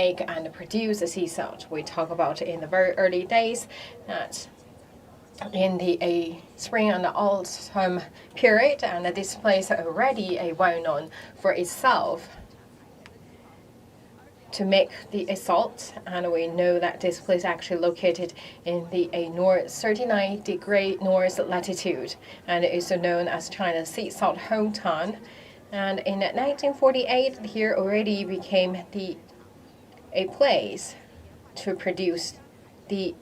make and produce sea salt. We talk about in the very early days that in the spring and autumn period, and this place already well known for itself to make the salt, and we know that this place actually located in the north 39° north latitude, and is known as China's sea salt hometown. And in 1948, here already became a place to produce the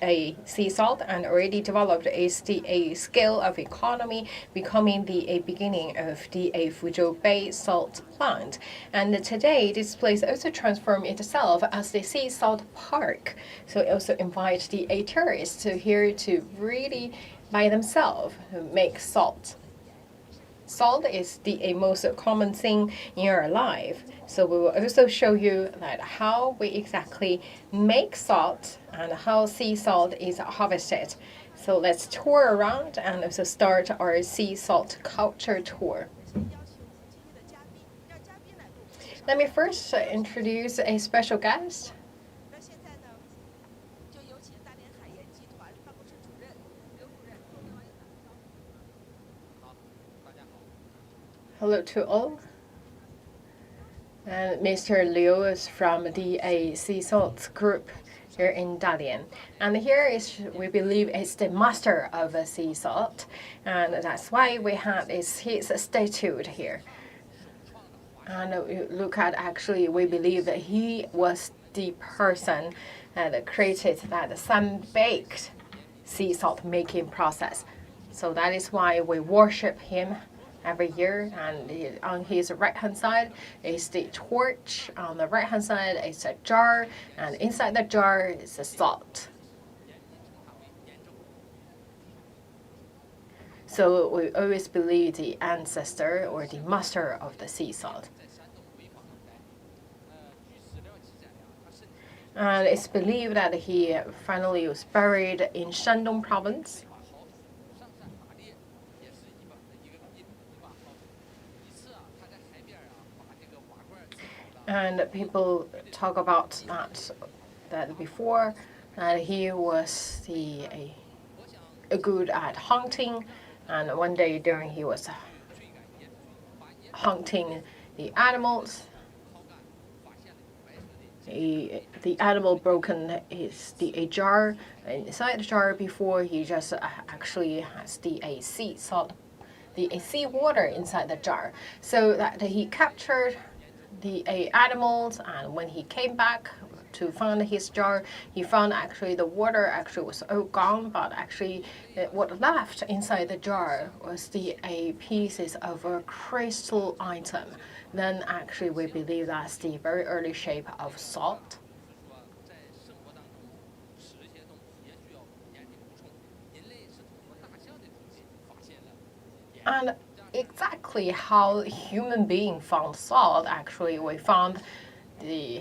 sea salt, and already developed is the scale of economy, becoming the beginning of the Fuzhou Bay salt plant. And today, this place also transformed itself as the sea salt park. So it also invites the tourists to here to really by themselves make salt. Salt is the most common thing in our life. So we will also show you that how we exactly make salt and how sea salt is harvested. So let's tour around and also start our sea salt culture tour. Let me first introduce a special guest. Hello to all. And Mr. Liu is from the sea salt group here in Dalian. And here is, we believe, is the master of sea salt. And that's why we have his statue here. And look at, actually, we believe that he was the person that created that sun-baked sea salt making process. So that is why we worship him every year. And on his right hand side is the torch, on the right hand side is a jar, and inside the jar is the salt. So we always believe the ancestor or the master of the sea salt. And it's believed that he finally was buried in Shandong province. And people talk about that before, that he was good at hunting, and one day during he was hunting the animals, the animal broken a jar, and inside the jar before he just actually has the sea salt, the seawater inside the jar, so that he captured the animals, and when he came back to find his jar, he found actually the water actually was all gone, but actually what left inside the jar was the pieces of a crystal item. Then actually we believe that's the very early shape of salt. And exactly how human being found salt, actually we follow the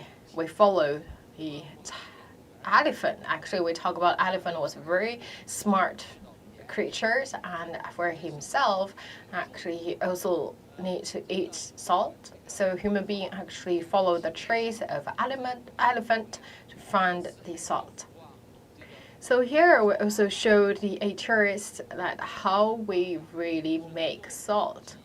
elephant. Actually we talk about elephant was very smart creatures, and for himself actually he also need to eat salt. So human being actually follow the trace of elephant to find the salt. So here we also showed the tourists that how we really make salt.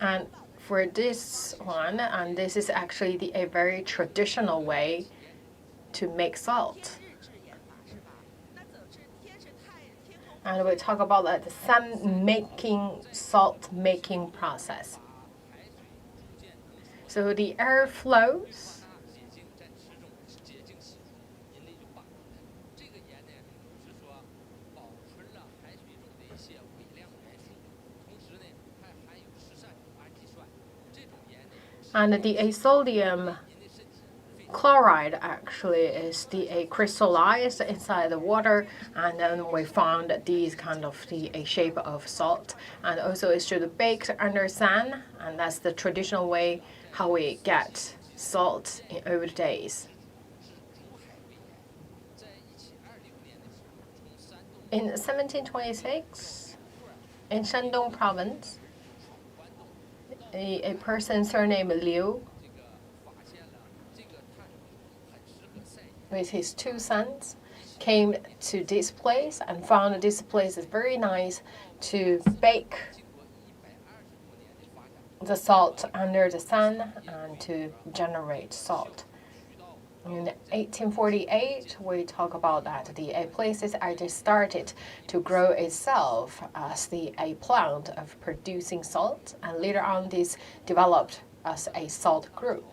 And for this one, and this is actually a very traditional way to make salt. And we talk about the sun-making, salt-making process. So the air flows, and the sodium chloride actually is the crystallized inside the water, and then we found these kind of the shape of salt, and also it should be baked under sun, and that's the traditional way how we get salt in old days. In 1726, In Shandong province, a person surnamed Liu with his two sons came to this place and found this place is very nice to bake the salt under the sun and to generate salt. In 1848, we talk about that the places actually started to grow itself as a plant of producing salt, and later on this developed as a salt group.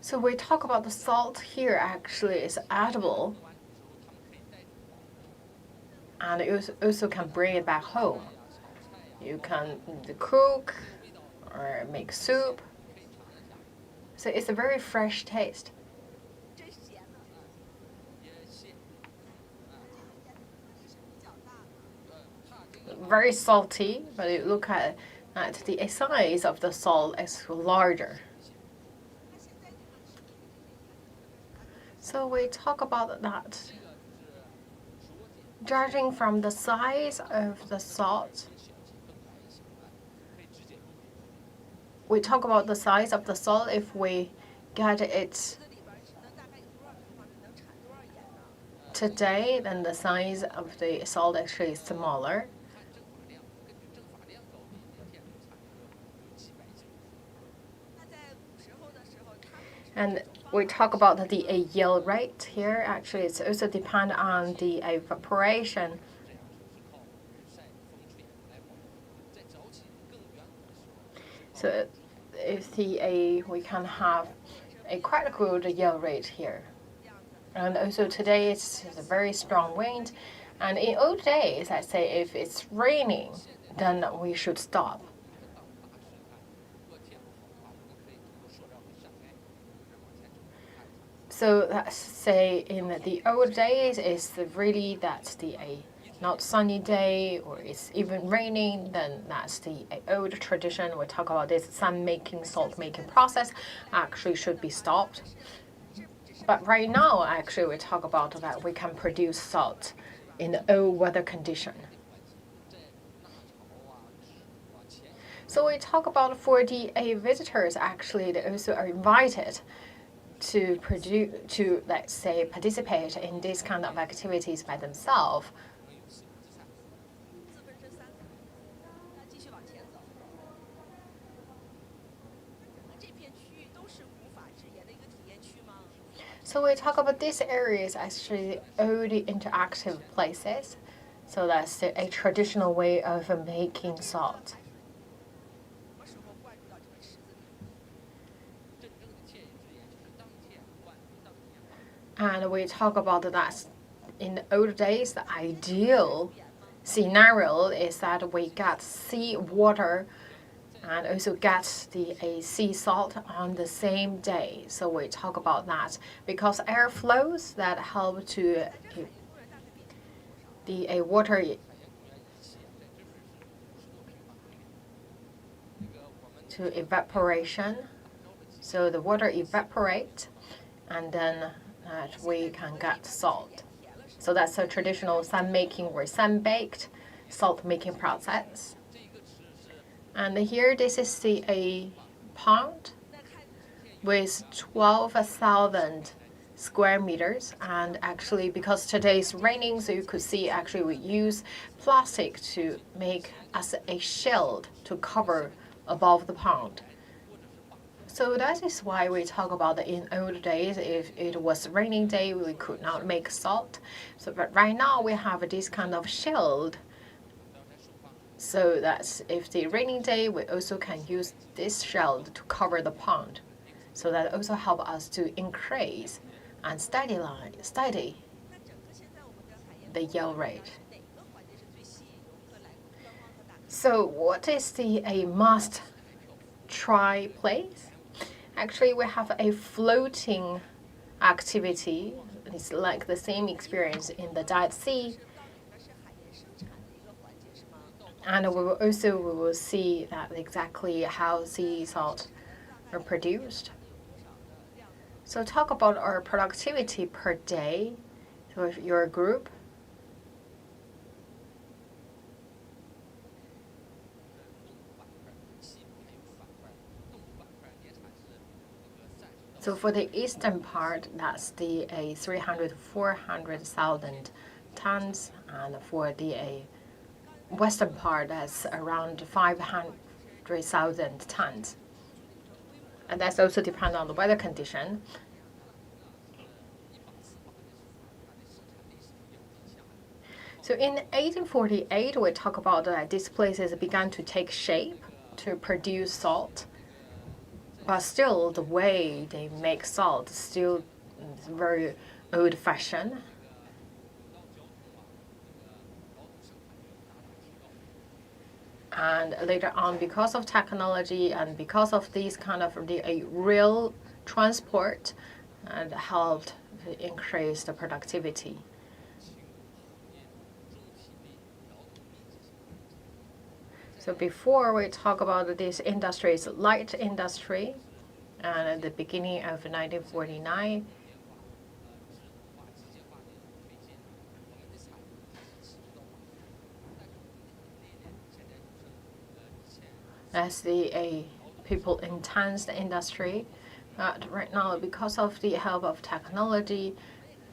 So we talk about the salt here actually is edible, and you also can bring it back home. You can cook or make soup. So it's a very fresh taste. Very salty, but you look at the size of the salt is larger. So we talk about that. Judging from the size of the salt, we talk about the size of the salt. If we get it today, then the size of the salt actually is smaller. And we talk about the yield rate here. Actually, it's also depend on the evaporation. So if we can have a quite good yield rate here. And also today it's a very strong wind. And in old days, I say if it's raining, then we should stop. So let's say in the old days, it's really that's the not sunny day or it's even raining, then that's the old tradition. We talk about this sun making, salt making process actually should be stopped. But right now, actually, we talk about that we can produce salt in all weather condition. So we talk about for the visitors, actually, they also are invited to let's say participate in this kind of activities by themselves. So we talk about these areas actually all the interactive places. So that's a traditional way of making salt. And we talk about that in the old days, the ideal scenario is that we get seawater and also get the sea salt on the same day. So we talk about that because air flows that help to the water to evaporation. So the water evaporates and then we can get salt. So that's a traditional sun making or sun baked salt making process. And here this is a pond with 12,000 square meters. And actually because today is raining, so you could see actually we use plastic to make as a shield to cover above the pond. So that is why we talk about that in old days, if it was a raining day, we could not make salt. So, but right now we have this kind of shield. So that if the raining day, we also can use this shield to cover the pond. So that also help us to increase and steady the yield rate. So what is a must try place? Actually, we have a floating activity. It's like the same experience in the Dead Sea. And we will see that exactly how sea salt are produced. So talk about our productivity per day. So if you're a group, so for the eastern part, that's the 300 to 400,000 tons, and for the western part, that's around 500,000 tons. And that's also depends on the weather condition. So in 1848, we talk about that these places began to take shape to produce salt. But still, the way they make salt is still very old-fashioned. And later on, because of technology and because of these kind of the rail transport, and helped to increase the productivity. So before we talk about this industry, it's light industry, and at the beginning of 1949, as the people intense the industry. But right now, because of the help of technology,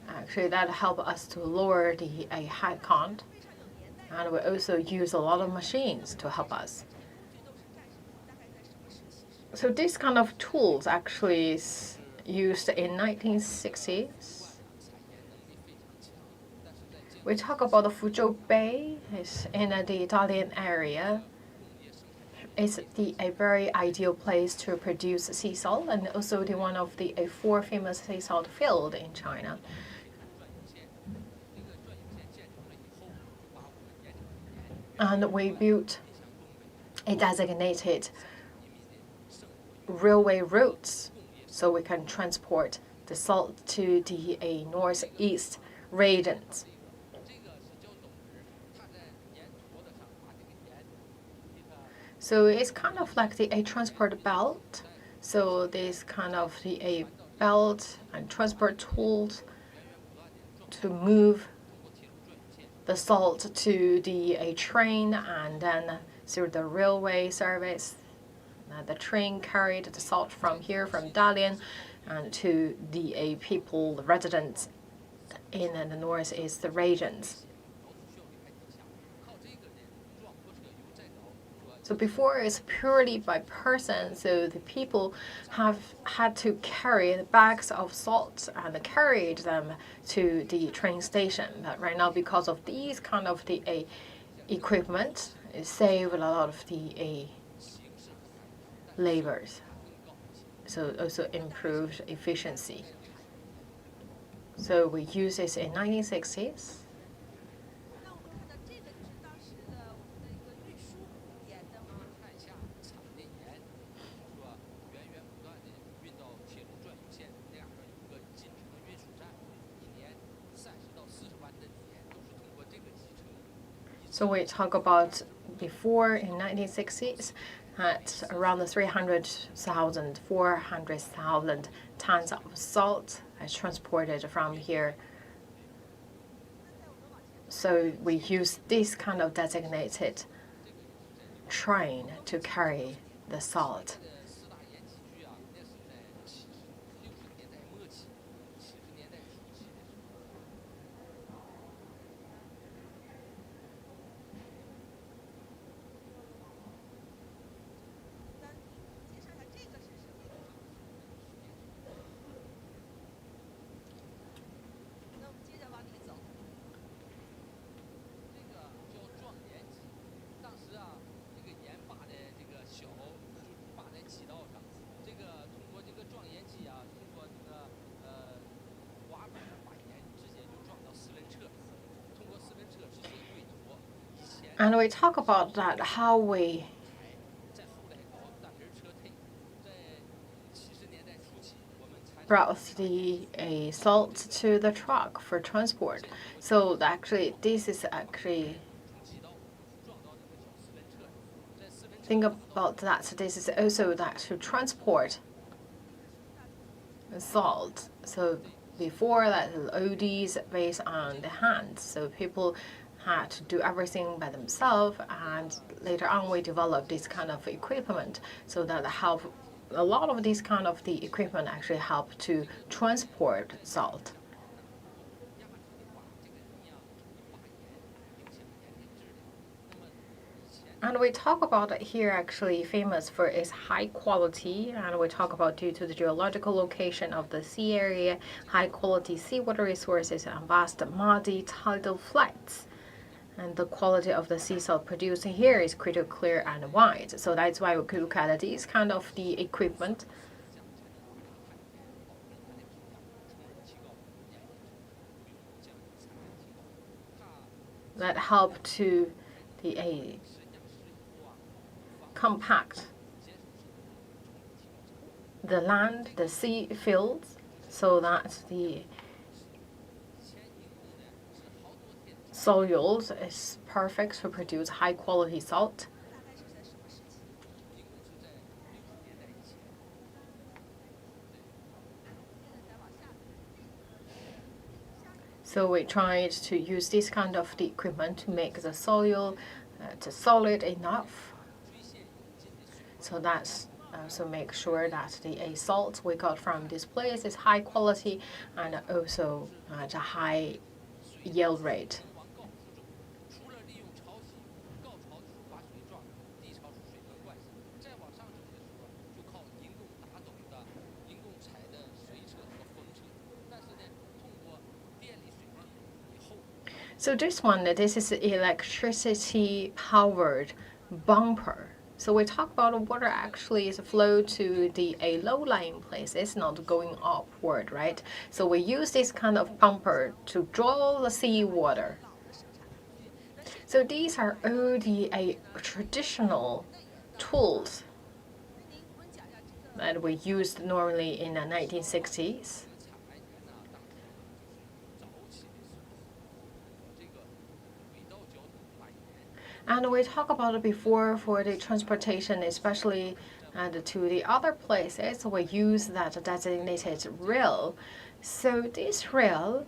actually that help us to lower the head count. And we also use a lot of machines to help us. So this kind of tools actually is used in 1960s. We talk about the Fuzhou Bay. It's in the Dalian area. It's a very ideal place to produce sea salt, and also the one of the 4 famous sea salt field in China. And we built a designated railway routes so we can transport the salt to the northeast regions. So it's kind of like a transport belt. So this kind of a belt and transport tools to move the salt to the train, and then through the railway service, the train carried the salt from here, from Dalian, and to the people, the residents in the northeast regions. So before it's purely by person, so the people have had to carry the bags of salt and carried them to the train station. But right now, because of these kind of the equipment, it saved a lot of the labors. So also improved efficiency. So we use this in 1960s. So we talk about before in 1960s, at around the 300,000, 400,000 tons of salt is transported from here. So we use this kind of designated train to carry the salt. And we talk about that, how we brought the salt to the truck for transport. So actually, this is actually think about that. This is also that to transport salt. So before that, ODs based on the hand. So people had to do everything by themselves, and later on we developed this kind of equipment so that help a lot of these kind of the equipment actually help to transport salt. And we talk about it here actually famous for its high quality, and we talk about due to the geological location of the sea area, high quality seawater resources, and vast muddy tidal flats. And the quality of the sea salt produced here is crystal clear and white. So that's why we could look at these kind of the equipment. That help to the compact the land, the sea fields, so that the soils is perfect to produce high quality salt. So we tried to use this kind of the equipment to make the soil to solid enough. So that's also make sure that the salt we got from this place is high quality and also at a high yield rate. So this one, this is electricity powered bumper. So we talk about water actually is flow to the low-lying places, not going upward, right? So we use this kind of bumper to draw the seawater. So these are all the traditional tools that we used normally in the 1960s. And we talked about it before for the transportation, especially to the other places, we use that designated rail. So this rail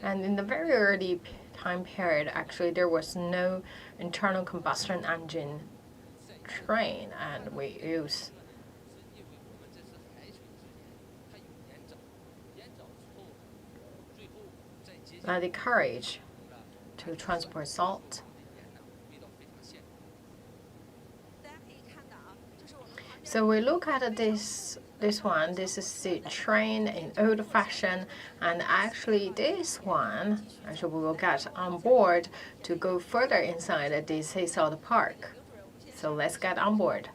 and in the very early time period, actually there was no internal combustion engine train, and we use the carriage to transport salt. So we look at this one. This is the train in old fashion, and actually this one actually we will get on board to go further inside the sea salt park. So let's get on board.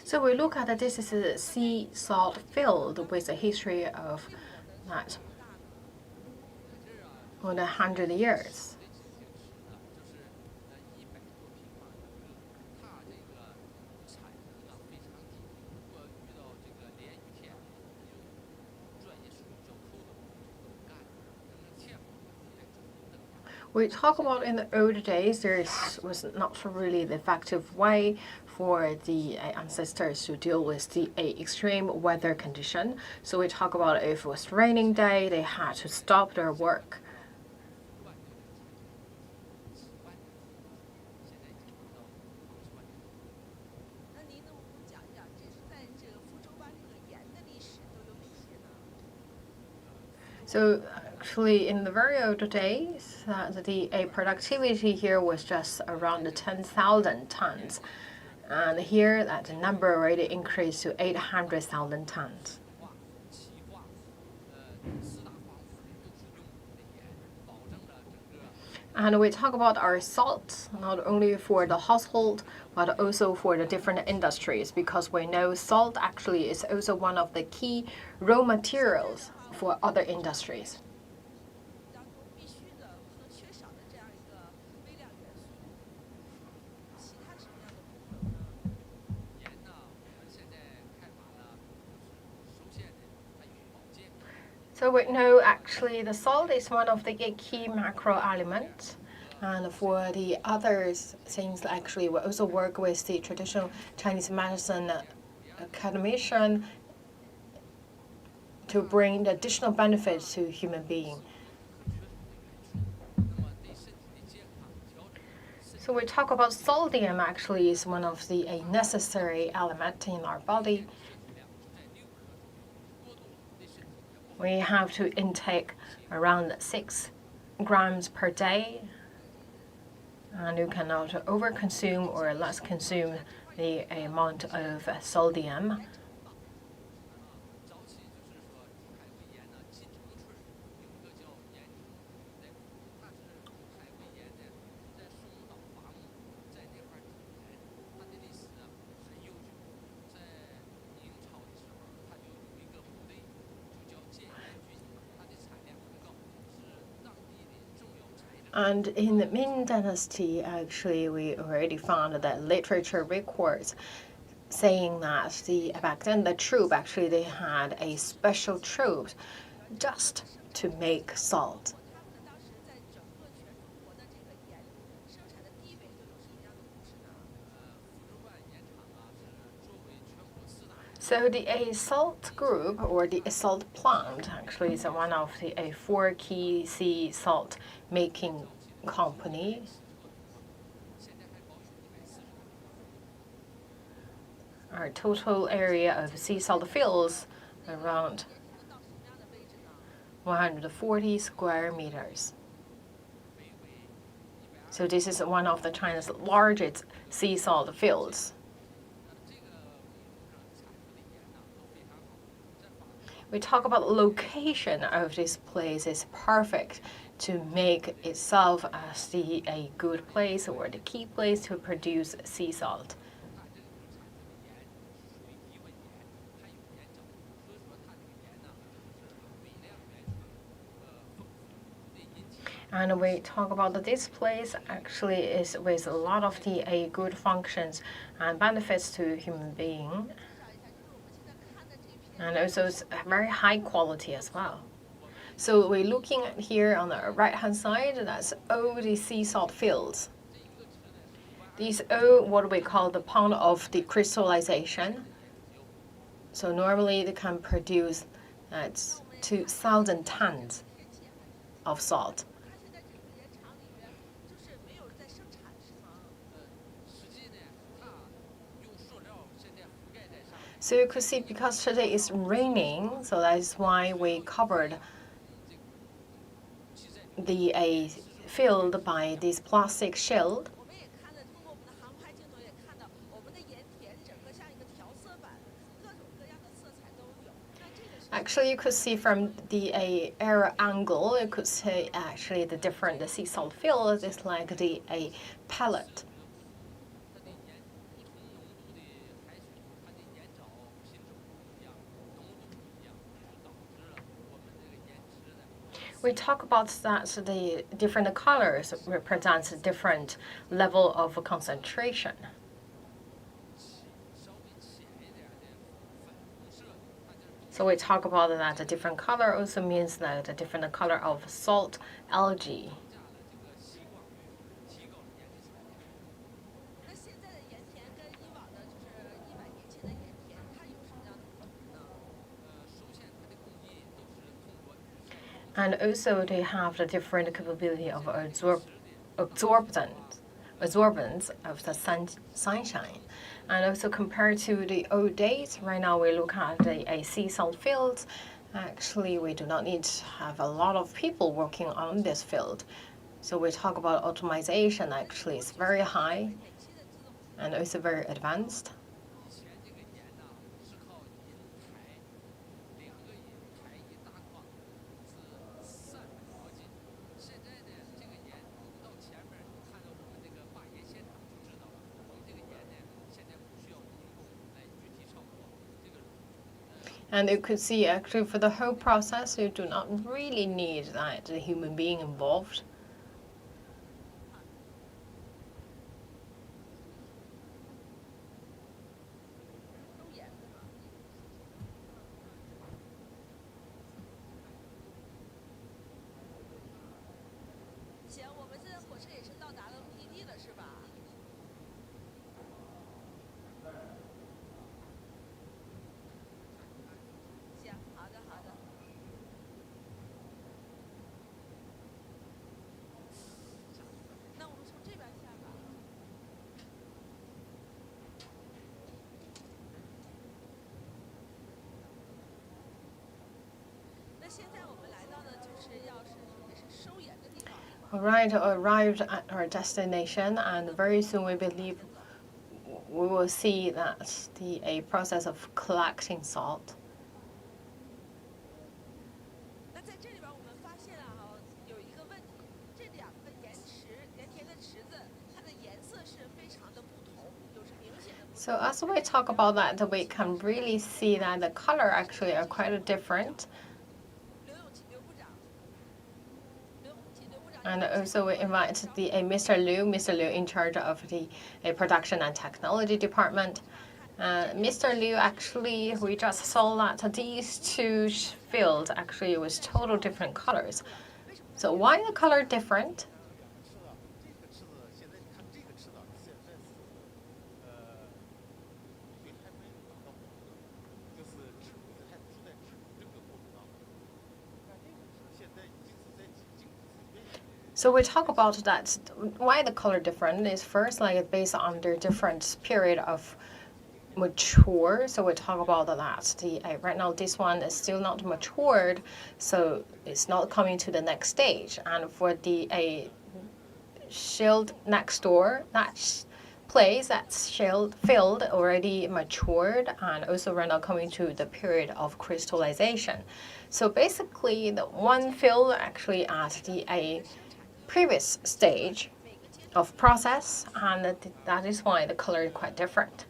So we look at this is a sea salt field with a history of that more than 100 years. We talk about in the old days, was not really the effective way for the ancestors to deal with the extreme weather condition. So we talk about if it was raining day, they had to stop their work. So actually, in the very old days, the productivity here was just around 10,000 tons. And here, that number already increased to 800,000 tons. And we talk about our salt, not only for the household, but also for the different industries, because we know salt actually is also one of the key raw materials for other industries. So we know actually the salt is one of the key macro elements. And for the others things, actually, we also work with the traditional Chinese medicine academician to bring the additional benefits to human being. So we talk about sodium actually is one of the a necessary element in our body. We have to intake around 6 grams per day, and you cannot overconsume or less consume the amount of sodium. And in the Ming Dynasty, actually, we already found that literature records saying that back then the troop actually they had a special troop just to make salt. So the salt group or the salt plant actually is one of the 4 key sea salt making companies. Our total area of sea salt fields around 140 square meters. So this is one of China's largest sea salt fields. We talk about location of this place is perfect to make itself as a good place or the key place to produce sea salt. And we talk about that this place actually is with a lot of the good functions and benefits to human being. And also it's very high quality as well. So we're looking at here on the right-hand side, that's all the sea salt fields. These are what we call the point of decrystallization. So normally they can produce 2,000 tons of salt. So you could see because today it's raining, so that's why we covered the field by this plastic shield. Actually, you could see from the air angle, you could see actually the different sea salt field is like the palette. We talk about that the different colors represents a different level of concentration. So we talk about that the different color also means that the different color of salt algae. And also they have the different capability of absorbance of the sunshine. And also compared to the old days, right now we look at the sea salt fields. Actually, we do not need to have a lot of people working on this field. So we talk about automation, actually it's very high and also very advanced. And you could see actually for the whole process, you do not really need that human being involved. All right, arrived at our destination, and very soon we believe we will see that a process of collecting salt. So as we talk about that, we can really see that the color actually are quite different. And also we invite Mr. Liu in charge of the production and technology department. Mr. Liu, actually, we just saw that these two fields actually was total different colors. So why the color different? So we talk about that. Why the color different is first like based on their different period of mature. So we talk about that. Right now this one is still not matured, so it's not coming to the next stage. And for the shield next door, that place that's field already matured and also right now coming to the period of crystallization. So basically, the one field actually at the previous stage of process, and that is why the color is quite different.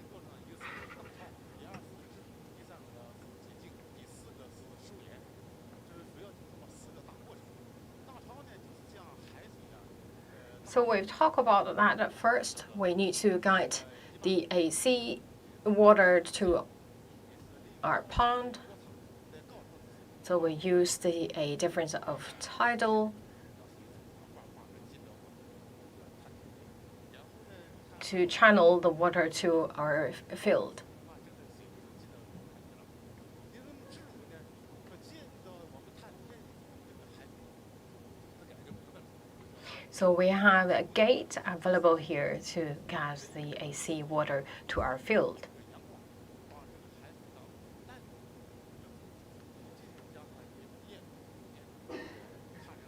So we've talked about that at first. We need to guide the sea water to our pond. So we use a difference of tidal to channel the water to our field. So we have a gate available here to get the AC water to our field.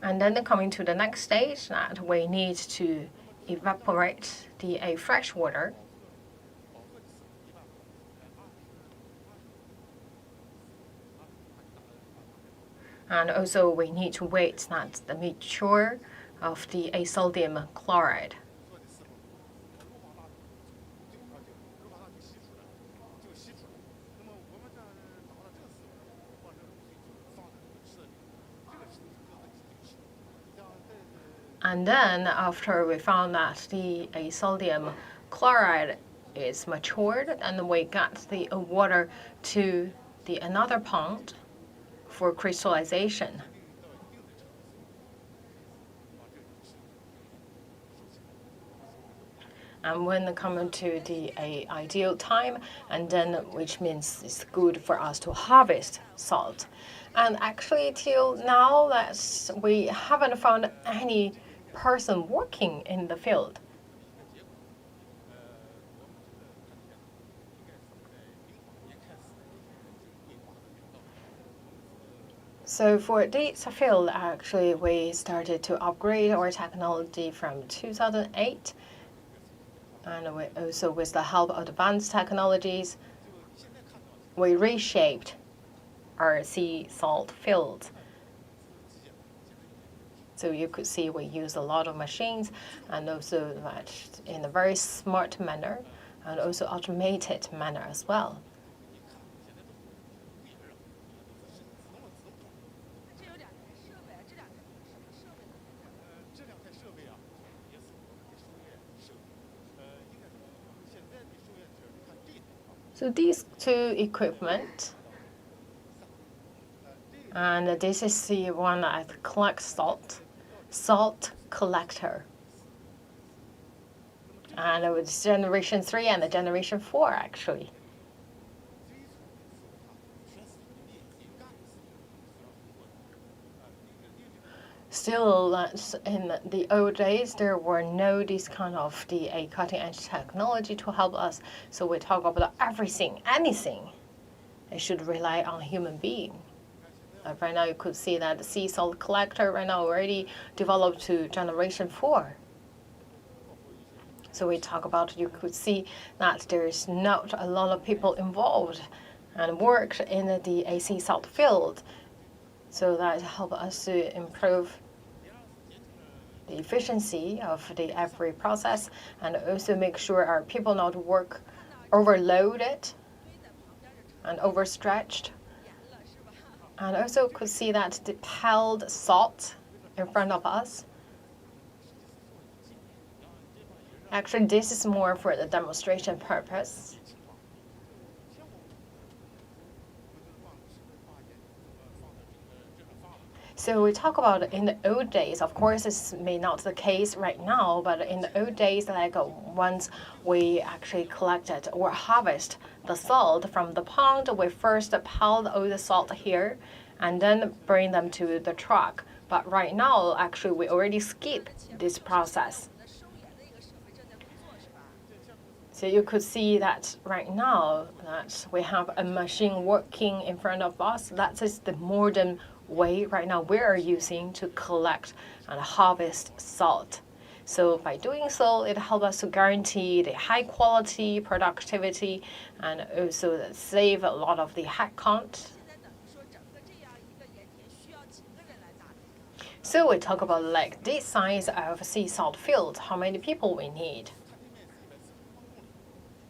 And then coming to the next stage, that we need to evaporate the fresh water. And also we need to wait that the mature of the sodium chloride. And then after we found that the sodium chloride is matured, and we got the water to another pond for crystallization. And when coming to the ideal time, and then which means it's good for us to harvest salt. And actually till now that we haven't found any person working in the field. So for this field, actually, we started to upgrade our technology from 2008. And we also, with the help of advanced technologies, we reshaped our sea salt fields. So you could see we use a lot of machines, and also that in a very smart manner, and also automated manner as well. So these two equipment, and this is the one that collects salt collector. And with generation 3 and the generation 4 actually. Still, in the old days, there were no this kind of a cutting edge technology to help us. So we talk about everything, anything. It should rely on human being. Right now, you could see that the sea salt collector right now already developed to generation 4. So we talk about, you could see that there is not a lot of people involved and worked in the sea salt field. So that help us to improve the efficiency of the every process, and also make sure our people not work overloaded and overstretched. And also could see that the piled salt in front of us. Actually, this is more for the demonstration purpose. So we talk about in the old days, of course, this may not the case right now, but in the old days, like once we actually collected or harvest the salt from the pond, we first piled all the salt here and then bring them to the truck. But right now, actually, we already skip this process. So you could see that right now that we have a machine working in front of us. That is the modern way right now we are using to collect and harvest salt. So by doing so, it helps us to guarantee the high quality productivity and also save a lot of the head count. So we talk about like this size of sea salt field, how many people we need.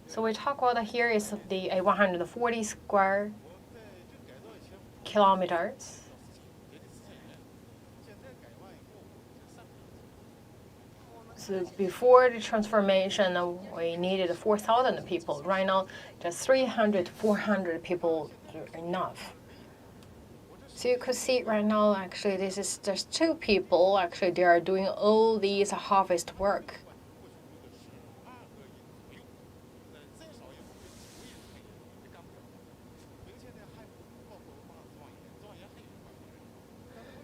So we talk about here is the 140 square kilometers. So before the transformation, we needed 4,000 people. Right now, just 300 to 400 people are enough. So you could see right now, actually, this is just 2 people. Actually, they are doing all these harvest work.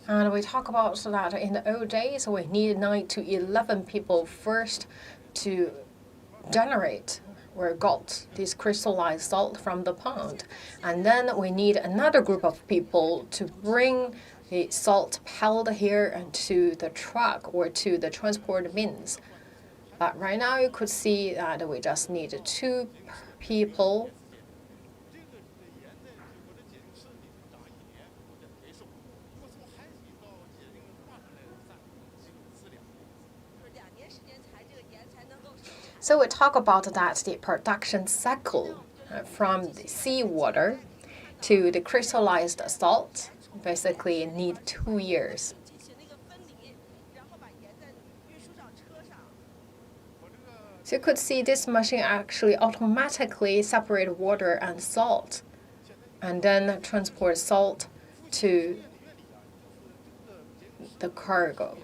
And we talk about so that in the old days, we needed 9 to 11 people first to generate or got this crystallized salt from the pond. And then we need another group of people to bring the salt piled here to the truck or to the transport means. But right now you could see that we just need 2 people. So we talk about that the production cycle from the seawater to the crystallized salt basically need 2 years. So you could see this machine actually automatically separate water and salt and then transport salt to the cargo.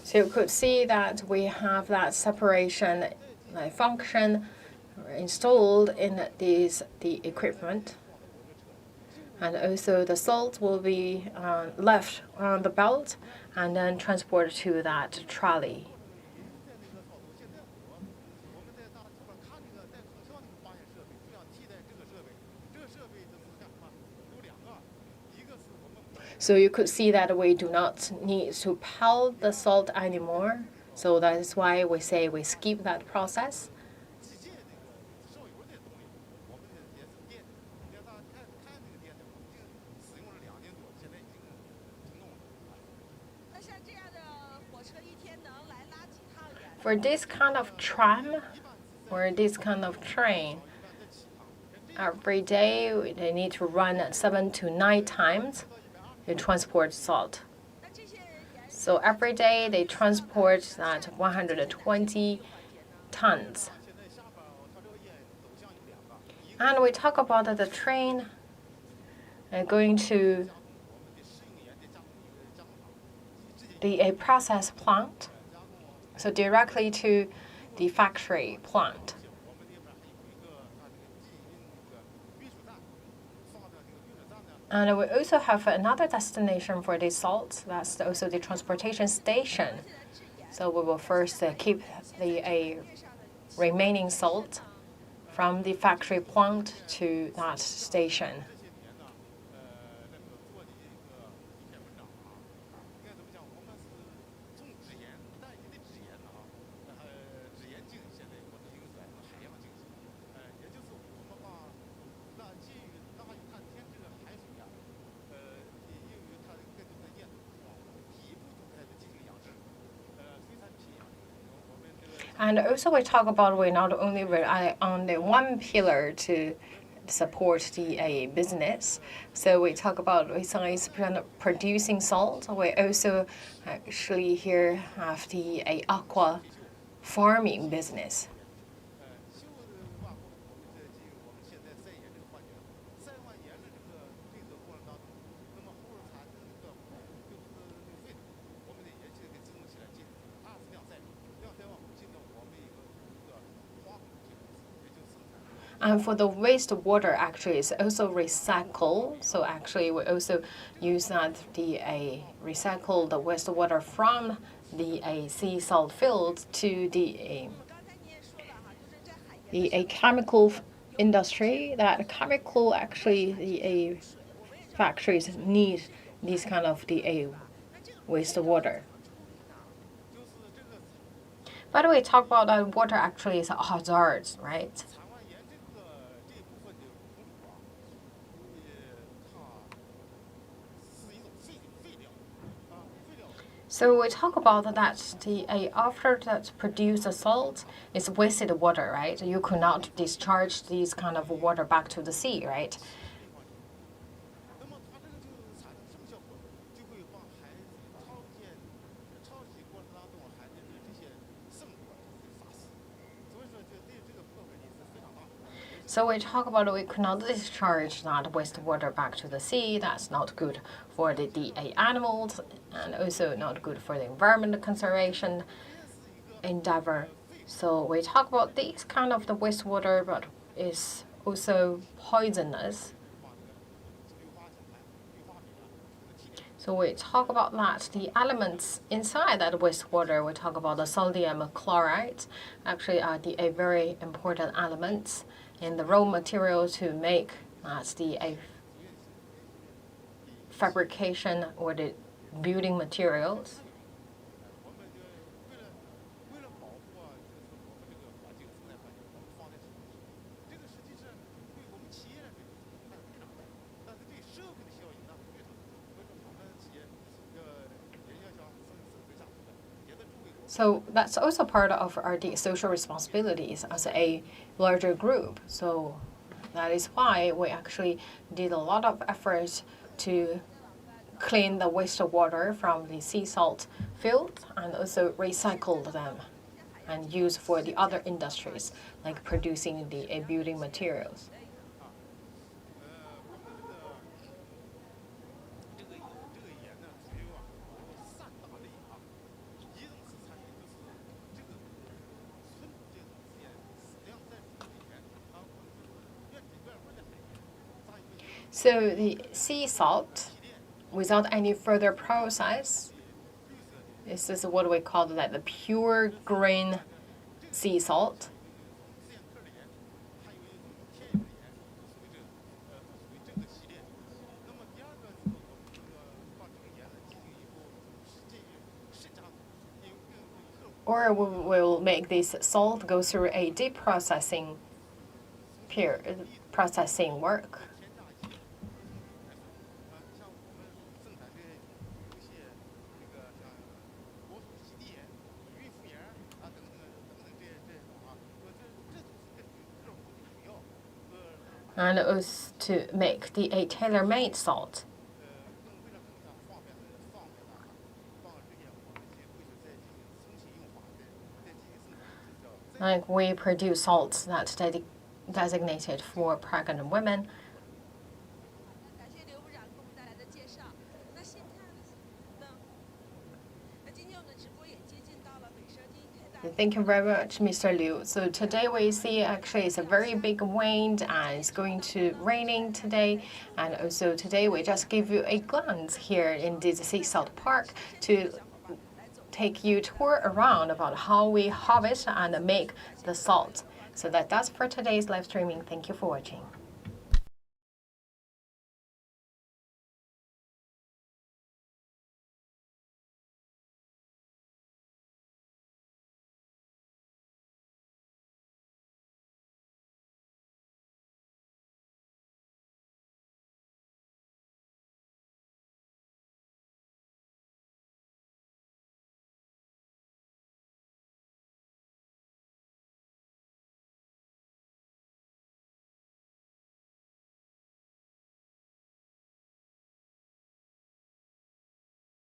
So you could see that we have that separation function installed in the equipment. And also the salt will be left on the belt and then transported to that trolley. So you could see that we do not need to pile the salt anymore. So that is why we say we skip that process. For this kind of tram or this kind of train, every day they need to run 7 to 9 times to transport salt. So every day they transport that 120 tons. And we talk about the train going to the process plant, so directly to the factory plant. And we also have another destination for the salt. That's also the transportation station. So we will first keep the remaining salt from the factory plant to that station. And also we talk about we not only rely on the one pillar to support the business. So we talk about besides producing salt, we also actually here have the aqua farming business. And for the wastewater, actually, it's also recycled. So actually, we also use that recycle the wastewater from the sea salt fields to the chemical industry. That chemical actually the factories need these kind of the wastewater. By the way, talk about that water actually is a hazard, right? So we talk about that the after that produce the salt is wasted water, right? You could not discharge these kind of water back to the sea, right? So we talk about we could not discharge that wastewater back to the sea. That's not good for the animals and also not good for the environment conservation endeavor. So we talk about this kind of the wastewater, but is also poisonous. So we talk about that. The elements inside that wastewater, we talk about the sodium chloride, actually are the very important elements in the raw material to make the fabrication or the building materials. So that's also part of our social responsibilities as a larger group. So that is why we actually did a lot of efforts to clean the wastewater from the sea salt field and also recycle them and use for the other industries like producing the building materials. So the sea salt, without any further process, this is what we call like the pure green sea salt. Or we will make this salt go through a deep processing work. and also to make a tailor-made salt. Like we produce salts that designated for pregnant women. Thank you very much, Mr. Liu. So today we see actually it's a very big wind and it's going to raining today. And also today we just give you a glance here in this sea salt park to take you tour around about how we harvest and make the salt. So that's for today's live streaming. Thank you for watching.